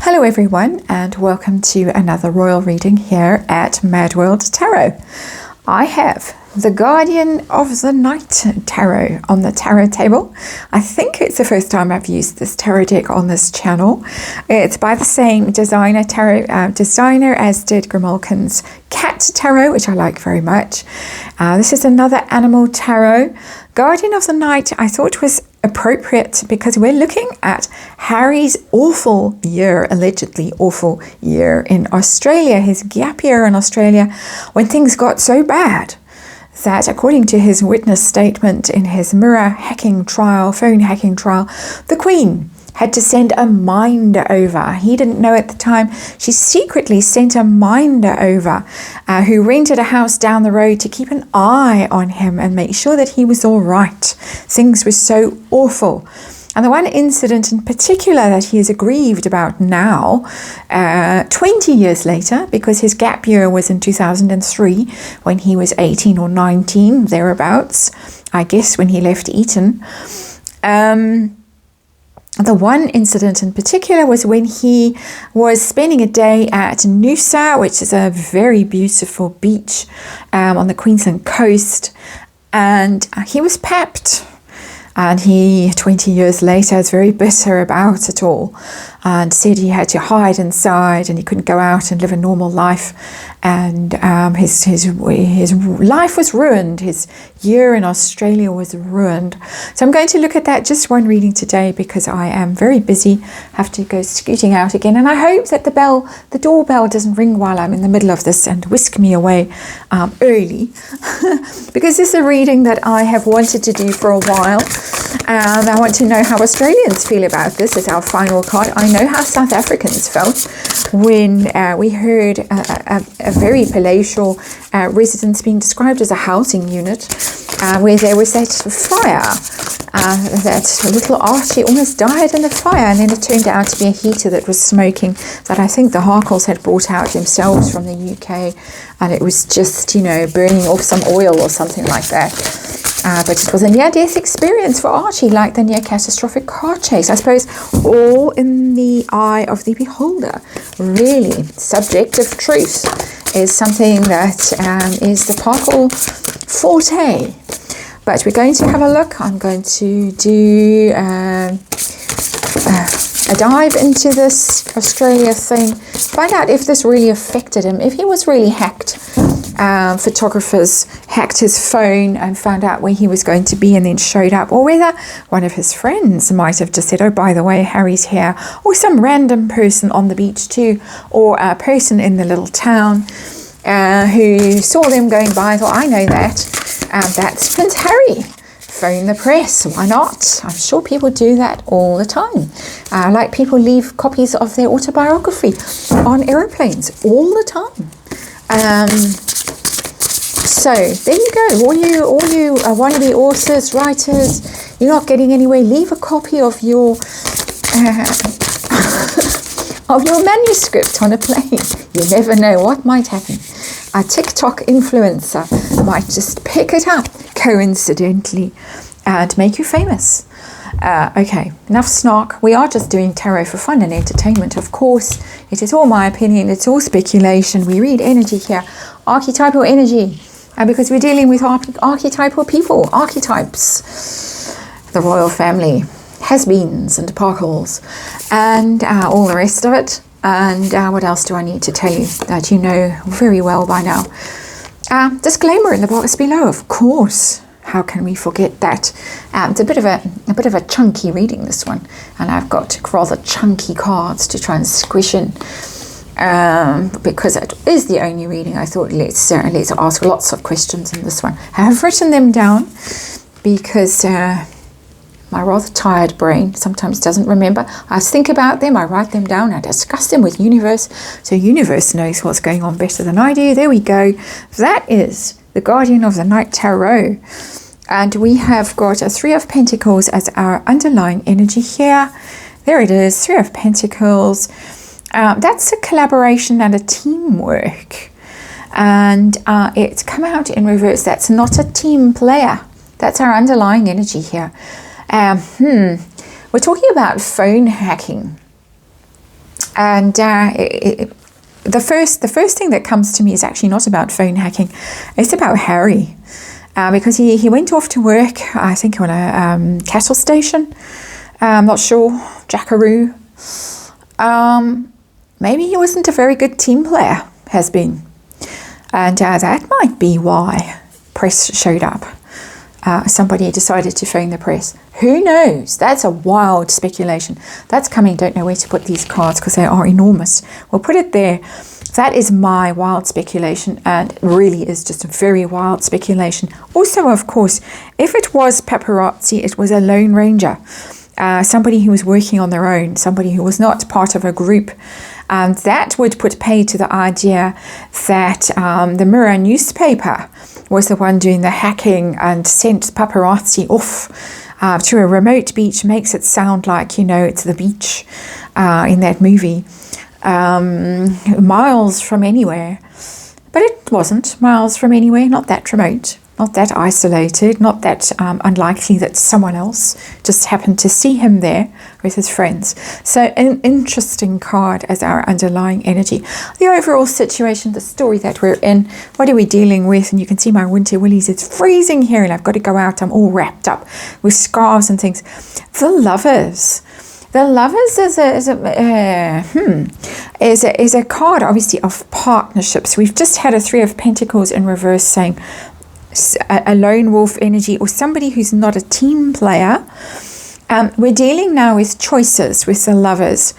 Hello everyone, and welcome to another royal reading here at MadWorldTarot. I have the Guardian of the Night Tarot on the tarot table. I think it's the first time I've used this tarot deck on this channel. It's by the same designer as did Grimalkin's Cat Tarot, which I like very much. This is another animal tarot. Guardian of the Night I thought was appropriate because we're looking at Harry's awful year, allegedly awful year in Australia, his gap year in Australia, when things got so bad that, according to his witness statement in his mirror hacking trial, phone hacking trial, the Queen had to send a minder over. He didn't know at the time. She secretly sent a minder over who rented a house down the road to keep an eye on him and make sure that he was all right. Things were so awful. And the one incident in particular that he is aggrieved about now, 20 years later, because his gap year was in 2003 when he was 18 or 19, thereabouts, I guess, when he left Eton. The one incident in particular was when he was spending a day at Noosa, which is a very beautiful beach on the Queensland coast, and he was papped. And he, 20 years later, is very bitter about it all and said he had to hide inside and he couldn't go out and live a normal life. And his life was ruined. His year in Australia was ruined. So I'm going to look at that, just one reading today, because I am very busy, have to go scooting out again. And I hope that the doorbell doesn't ring while I'm in the middle of this and whisk me away early. Because this is a reading that I have wanted to do for a while. And I want to know how Australians feel about this as our final card. I know how South Africans felt when we heard a very palatial residence being described as a housing unit where there was that fire, that little Archie almost died in the fire, and then it turned out to be a heater that was smoking that I think the Harkles had brought out themselves from the UK, and it was just, burning off some oil or something like that. But it was a near-death experience for Archie, like the near-catastrophic car chase. I suppose all in the eye of the beholder. Really, subjective truth is something that is the Parkle forte. But we're going to have a look. I'm going to do a dive into this Australia thing, find out if this really affected him, if he was really hacked. Photographers hacked his phone and found out where he was going to be and then showed up, or whether one of his friends might have just said, oh, by the way, Harry's here, or some random person on the beach too, or a person in the little town who saw them going by and thought, I know that, that's Prince Harry. Phone the press, why not? I'm sure people do that all the time. Like people leave copies of their autobiography on aeroplanes all the time. So there you go. All you wannabe authors, writers, you're not getting anywhere. Leave a copy of your manuscript on a plane. You never know what might happen. A TikTok influencer might just pick it up coincidentally and make you famous. Okay, enough snark. We are just doing tarot for fun and entertainment, of course. It is all my opinion. It's all speculation. We read energy here, archetypal energy, because we're dealing with archetypal people, archetypes, the royal family, has-beens and Parkles, and all the rest of it. And what else do I need to tell you that you know very well by now? Disclaimer in the box below, of course. How can we forget that? It's a bit of a chunky reading, this one, and I've got rather chunky cards to try and squish in. Because it is the only reading, I thought let's ask lots of questions in this one. I have written them down because my rather tired brain sometimes doesn't remember. I think about them, I write them down, I discuss them with Universe, so Universe knows what's going on better than I do. There we go. That is the Guardian of the Night Tarot. And we have got a Three of Pentacles as our underlying energy here. There it is, Three of Pentacles. That's a collaboration and a teamwork. And it's come out in reverse. That's not a team player. That's our underlying energy here. We're talking about phone hacking. And the first thing that comes to me is actually not about phone hacking. It's about Harry, because he went off to work, I think on a cattle station. I'm not sure, Jackaroo. Maybe he wasn't a very good team player, has been. And that might be why press showed up. Somebody decided to phone the press. Who knows? That's a wild speculation. That's coming. Don't know where to put these cards because they are enormous. We'll put it there. That is my wild speculation, and really is just a very wild speculation. Also, of course, if it was paparazzi, it was a lone ranger. Somebody who was working on their own, somebody who was not part of a group. That would put pay to the idea that the Mirror newspaper was the one doing the hacking and sent paparazzi off to a remote beach. Makes it sound like, it's the beach in that movie, miles from anywhere. But it wasn't miles from anywhere, not that remote. Not that isolated, not that unlikely that someone else just happened to see him there with his friends. So an interesting card as our underlying energy. The overall situation, the story that we're in, what are we dealing with? And you can see my winter willies, it's freezing here and I've got to go out. I'm all wrapped up with scarves and things. The Lovers. The Lovers is a card, obviously, of partnerships. We've just had a Three of Pentacles in reverse saying a lone wolf energy or somebody who's not a team player. We're dealing now with choices with the Lovers.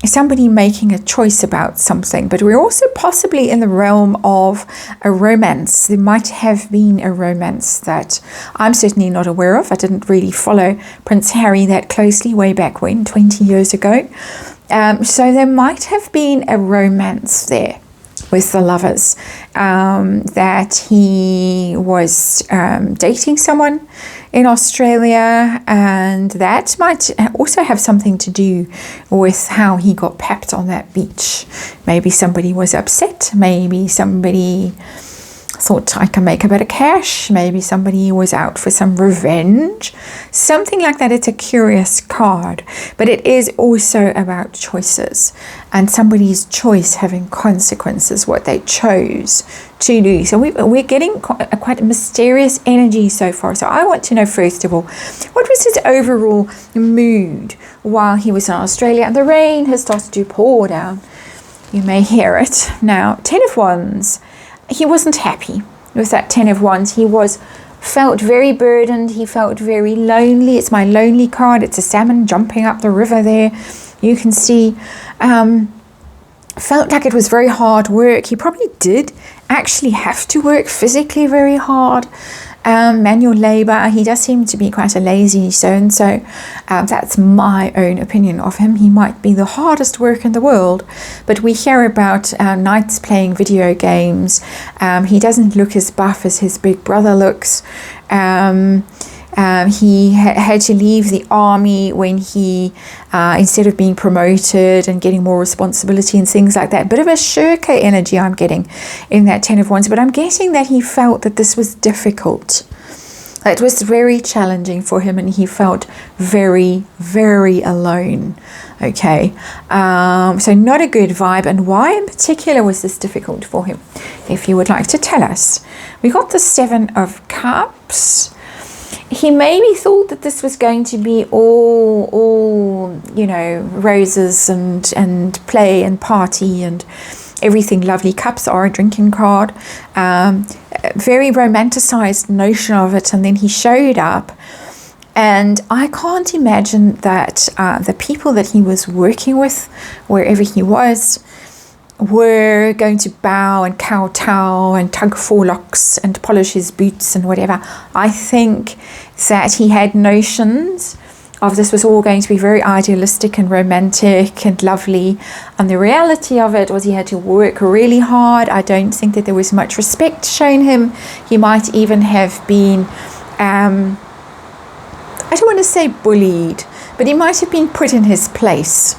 Somebody making a choice about something, but we're also possibly in the realm of a romance. There might have been a romance that I'm certainly not aware of. I didn't really follow Prince Harry that closely way back when, 20 years ago. So there might have been a romance there with the Lovers, that he was dating someone in Australia, and that might also have something to do with how he got papped on that beach. Maybe somebody was upset, maybe somebody thought I can make a bit of cash, maybe somebody was out for some revenge, something like that. It's a curious card, but it is also about choices and somebody's choice having consequences, what they chose to do. So we're getting quite a mysterious energy so far. So I want to know, first of all, what was his overall mood while he was in Australia? And the rain has started to pour down. You may hear it now. 10 of Wands. He wasn't happy with that 10 of Wands. He felt very burdened. He felt very lonely. It's my lonely card. It's a salmon jumping up the river there. You can see, felt like it was very hard work. He probably did actually have to work physically very hard. Manual labor. He does seem to be quite a lazy so-and-so. That's my own opinion of him. He might be the hardest work in the world, but we hear about nights playing video games. He doesn't look as buff as his big brother looks. He had to leave the army when he, instead of being promoted and getting more responsibility and things like that. Bit of a shirker energy I'm getting in that 10 of Wands, but I'm getting that he felt that this was difficult. It was very challenging for him and he felt very, very alone. Okay, so not a good vibe. And why in particular was this difficult for him? If you would like to tell us. We got the 7 of Cups. He maybe thought that this was going to be all roses and play and party and everything lovely. Cups are a drinking card. Very romanticized notion of it. And then he showed up. And I can't imagine that the people that he was working with, wherever he was, were going to bow and kowtow and tug forelocks and polish his boots and whatever. I think that he had notions of this was all going to be very idealistic and romantic and lovely, and the reality of it was he had to work really hard. I don't think that there was much respect shown him. He might even have been I don't want to say bullied, but he might have been put in his place.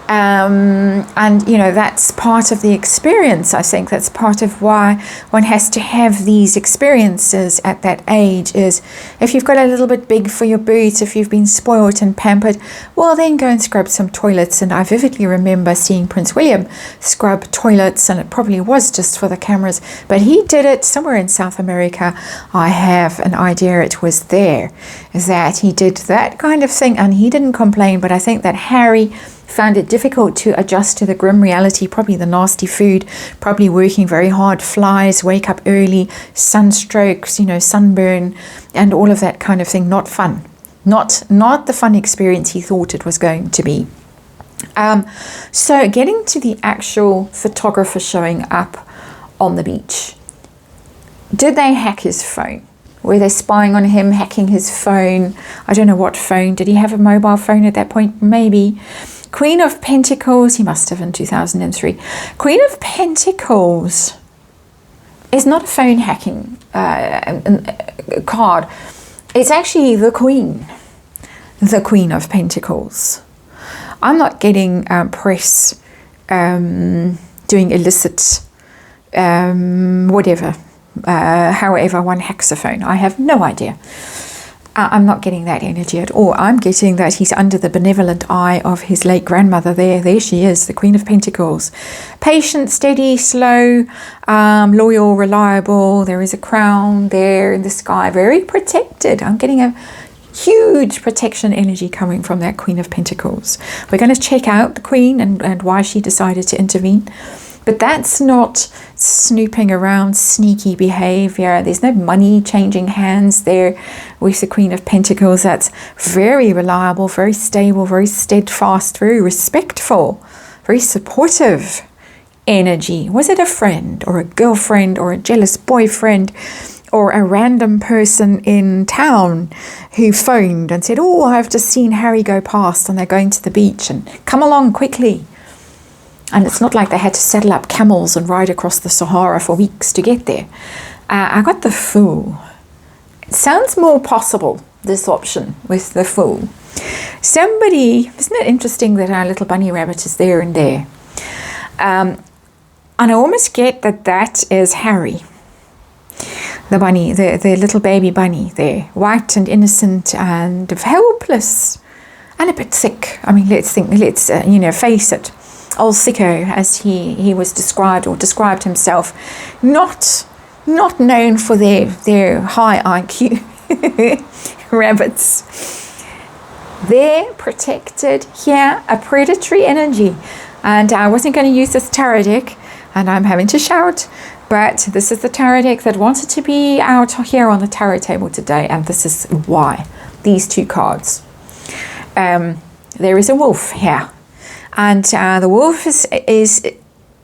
And you know, that's part of the experience. I think that's part of why one has to have these experiences at that age. Is if you've got a little bit big for your boots, if you've been spoiled and pampered, well, then go and scrub some toilets. And I vividly remember seeing Prince William scrub toilets, and it probably was just for the cameras, but he did it somewhere in South America. I have an idea it was there, that he did that kind of thing, and he didn't complain. But I think that Harry found it difficult to adjust to the grim reality, probably the nasty food, probably working very hard, flies, wake up early, sunstrokes, you know, sunburn, and all of that kind of thing. Not fun. Not the fun experience he thought it was going to be. So getting to the actual photographer showing up on the beach. Did they hack his phone? Were they spying on him, hacking his phone? I don't know what phone. Did he have a mobile phone at that point? Maybe. Queen of Pentacles, he must have in 2003. Queen of Pentacles is not a phone hacking card. It's actually the Queen of Pentacles. I'm not getting press doing illicit whatever, however one hacks a phone. I have no idea. I'm not getting that energy at all. I'm getting that he's under the benevolent eye of his late grandmother. There she is, the Queen of Pentacles. Patient, steady, slow, loyal, reliable. There is a crown there in the sky. Very protected. I'm getting a huge protection energy coming from that Queen of Pentacles. We're going to check out the Queen and why she decided to intervene. But that's not snooping around, sneaky behavior. There's no money changing hands there with the Queen of Pentacles. That's very reliable, very stable, very steadfast, very respectful, very supportive energy. Was it a friend or a girlfriend or a jealous boyfriend or a random person in town who phoned and said, oh, I've just seen Harry go past and they're going to the beach and come along quickly? And it's not like they had to saddle up camels and ride across the Sahara for weeks to get there. I got the Fool. It sounds more possible, this option with the Fool. Somebody, isn't it interesting that our little bunny rabbit is there and there? And I almost get that is Harry. The bunny, the little baby bunny there, white and innocent and helpless and a bit sick. I mean, let's face it. Old sicko, as he was described himself, not known for their high IQ rabbits. They're protected here, a predatory energy. And I wasn't going to use this tarot deck, and I'm having to shout, but this is the tarot deck that wanted to be out here on the tarot table today, and this is why. These two cards. There is a wolf here. And the wolf is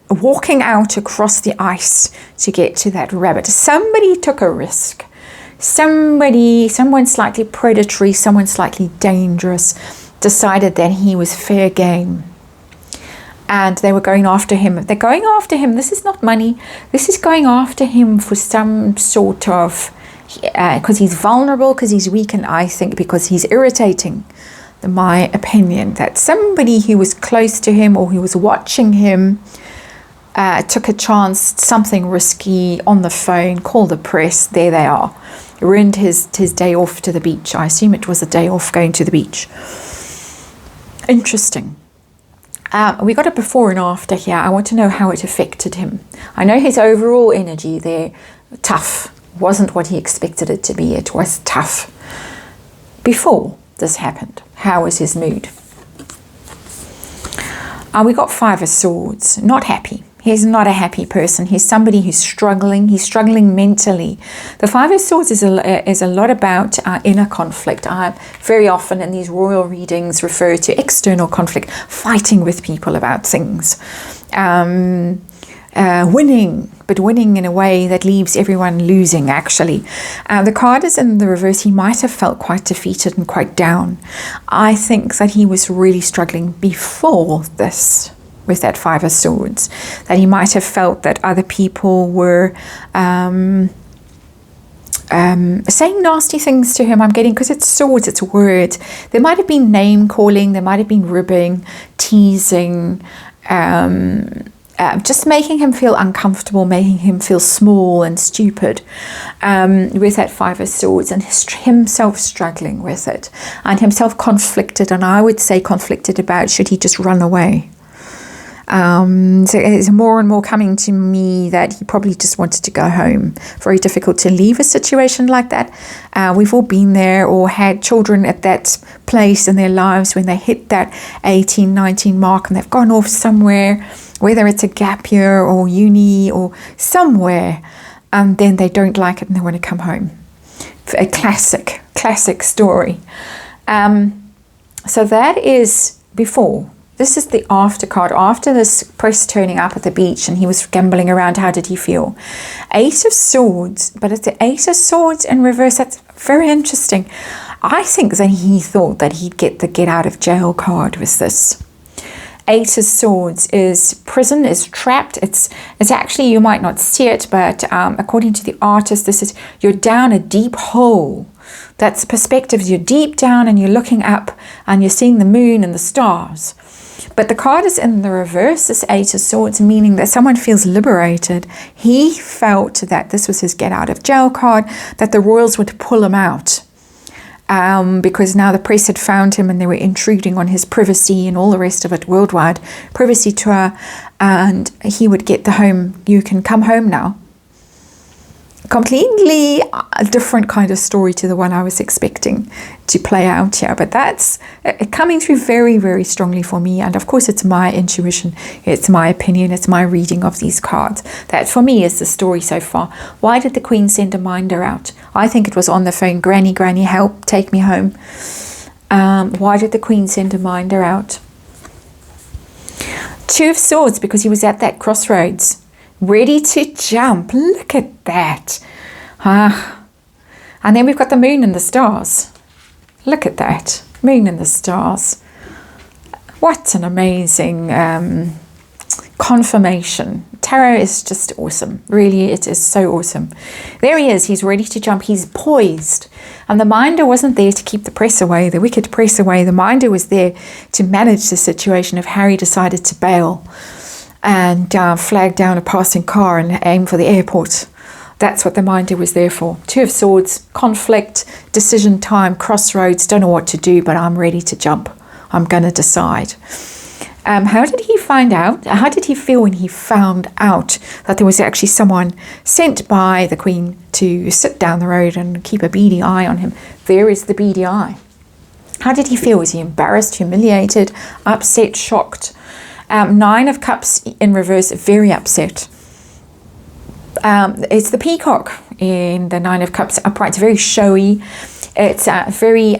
walking out across the ice to get to that rabbit. Somebody took a risk. Someone slightly predatory, someone slightly dangerous, decided that he was fair game. And they were going after him. They're going after him. This is not money. This is going after him for some sort of, because he's vulnerable, because he's weak, and I think because he's irritating. My opinion that somebody who was close to him or who was watching him took a chance, something risky on the phone, called the press, there they are. Ruined his day off to the beach. I assume it was a day off going to the beach. Interesting. We got a before and after here. I want to know how it affected him. I know his overall energy there, tough, wasn't what he expected it to be. It was tough. Before this happened, how was his mood? We got Five of Swords, not happy. He's not a happy person. He's somebody who's struggling. He's struggling mentally. The Five of Swords is a lot about inner conflict. I very often in these royal readings refer to external conflict, fighting with people about things. Winning, but winning in a way that leaves everyone losing, actually. The card is in the reverse. He might have felt quite defeated and quite down. I think that he was really struggling before this with that Five of Swords, that he might have felt that other people were saying nasty things to him. I'm getting, because it's swords, it's words. There might have been name calling, there might have been ribbing, teasing, just making him feel uncomfortable, making him feel small and stupid with that Five of Swords, and himself struggling with it, and himself conflicted, and I would say conflicted about should he just run away. So it's more and more coming to me that he probably just wanted to go home. Very difficult to leave a situation like that. We've all been there or had children at that place in their lives when they hit that 18, 19 mark and they've gone off somewhere, whether it's a gap year or uni or somewhere, and then they don't like it and they want to come home. A classic story. So that is before. This is the after card. After this press turning up at the beach and he was gambling around, how did he feel? Eight of Swords, but it's the Eight of Swords in reverse. That's very interesting. I think that he thought that he'd get the get out of jail card with this. Eight of Swords is prison, is trapped. It's actually, you might not see it, but according to the artist, this is, you're down a deep hole. That's the perspective. You're deep down and you're looking up and you're seeing the moon and the stars. But the card is in the reverse, this Eight of Swords, meaning that someone feels liberated. He felt that this was his get out of jail card, that the royals would pull him out. Because now the press had found him and they were intruding on his privacy and all the rest of it, worldwide privacy tour, and he would get the home, you can come home now. Completely a different kind of story to the one I was expecting to play out here, but that's coming through very, very strongly for me. And of course it's my intuition, it's my opinion, it's my reading of these cards. That for me is the story so far. Why did the Queen send a minder out? I think it was on the phone, granny, help, take me home. Why did the Queen send a minder out? Two of Swords, because he was at that crossroads, ready to jump. Look at that. And then we've got the moon and the stars. Look at that. Moon and the stars. What an amazing confirmation. Tarot is just awesome. Really, it is so awesome. There he is. He's ready to jump. He's poised. And the minder wasn't there to keep the press away, the wicked press away. The minder was there to manage the situation if Harry decided to bail and flag down a passing car and aim for the airport. That's what the minder was there for. Two of Swords, conflict, decision time, crossroads, don't know what to do, but I'm ready to jump. I'm going to decide. How did he find out? How did he feel when he found out that there was actually someone sent by the Queen to sit down the road and keep a beady eye on him? There is the beady eye. How did he feel? Was he embarrassed, humiliated, upset, shocked? Nine of Cups in reverse, very upset. It's the peacock in the Nine of Cups upright. It's very showy. It's a very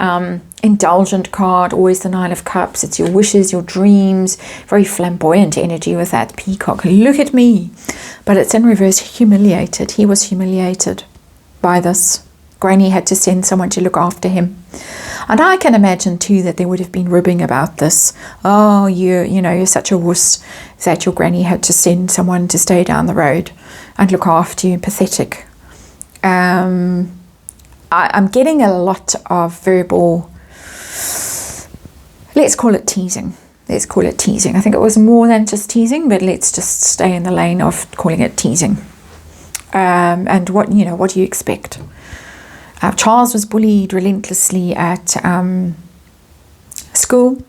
indulgent card, always the Nine of Cups. It's your wishes, your dreams, very flamboyant energy with that peacock. Look at me. But it's in reverse, humiliated. He was humiliated by this. Granny had to send someone to look after him. And I can imagine too that there would have been ribbing about this. Oh, you're such a wuss that your granny had to send someone to stay down the road and look after you. Pathetic. I'm getting a lot of verbal, let's call it teasing. Let's call it teasing. I think it was more than just teasing, but let's just stay in the lane of calling it teasing. And what do you expect? Charles was bullied relentlessly at school.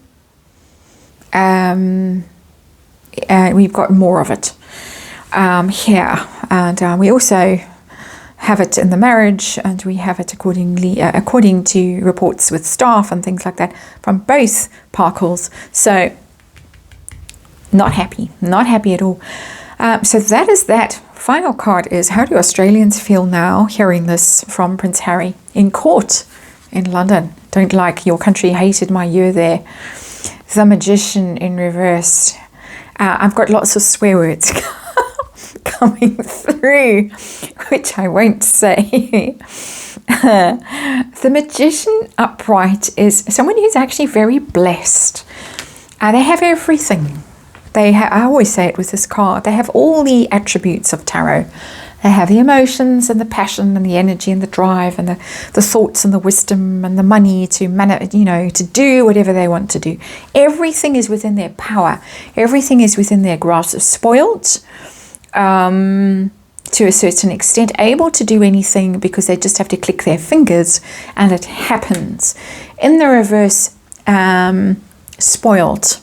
And we've got more of it here. And we also have it in the marriage, and we have it according to reports with staff and things like that from both Parkles. So not happy at all. So that is that. Final card is, how do Australians feel now hearing this from Prince Harry in court in London? Don't like your country, hated my year there. The Magician in reverse. I've got lots of swear words coming through, which I won't say. The Magician upright is someone who's actually very blessed. They have everything. I always say it with this card. They have all the attributes of tarot. They have the emotions and the passion and the energy and the drive and the thoughts and the wisdom and the money to to do whatever they want to do. Everything is within their power. Everything is within their grasp. Spoiled, to a certain extent, able to do anything because they just have to click their fingers and it happens. In the reverse, spoiled.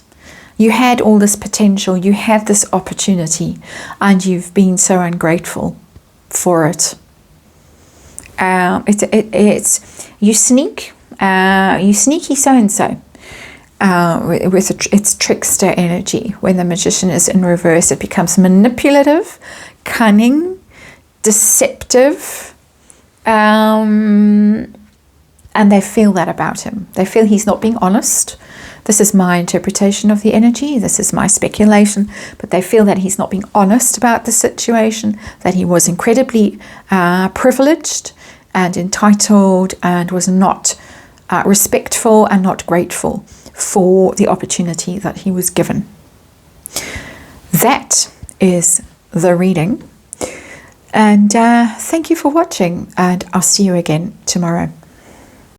You had all this potential, you had this opportunity, and you've been so ungrateful for it. You sneaky so-and-so. With its trickster energy. When the magician is in reverse, it becomes manipulative, cunning, deceptive, and they feel that about him. They feel he's not being honest. This is my interpretation of the energy. This is my speculation. But they feel that he's not being honest about the situation, that he was incredibly privileged and entitled and was not respectful and not grateful for the opportunity that he was given. That is the reading. And thank you for watching, and I'll see you again tomorrow.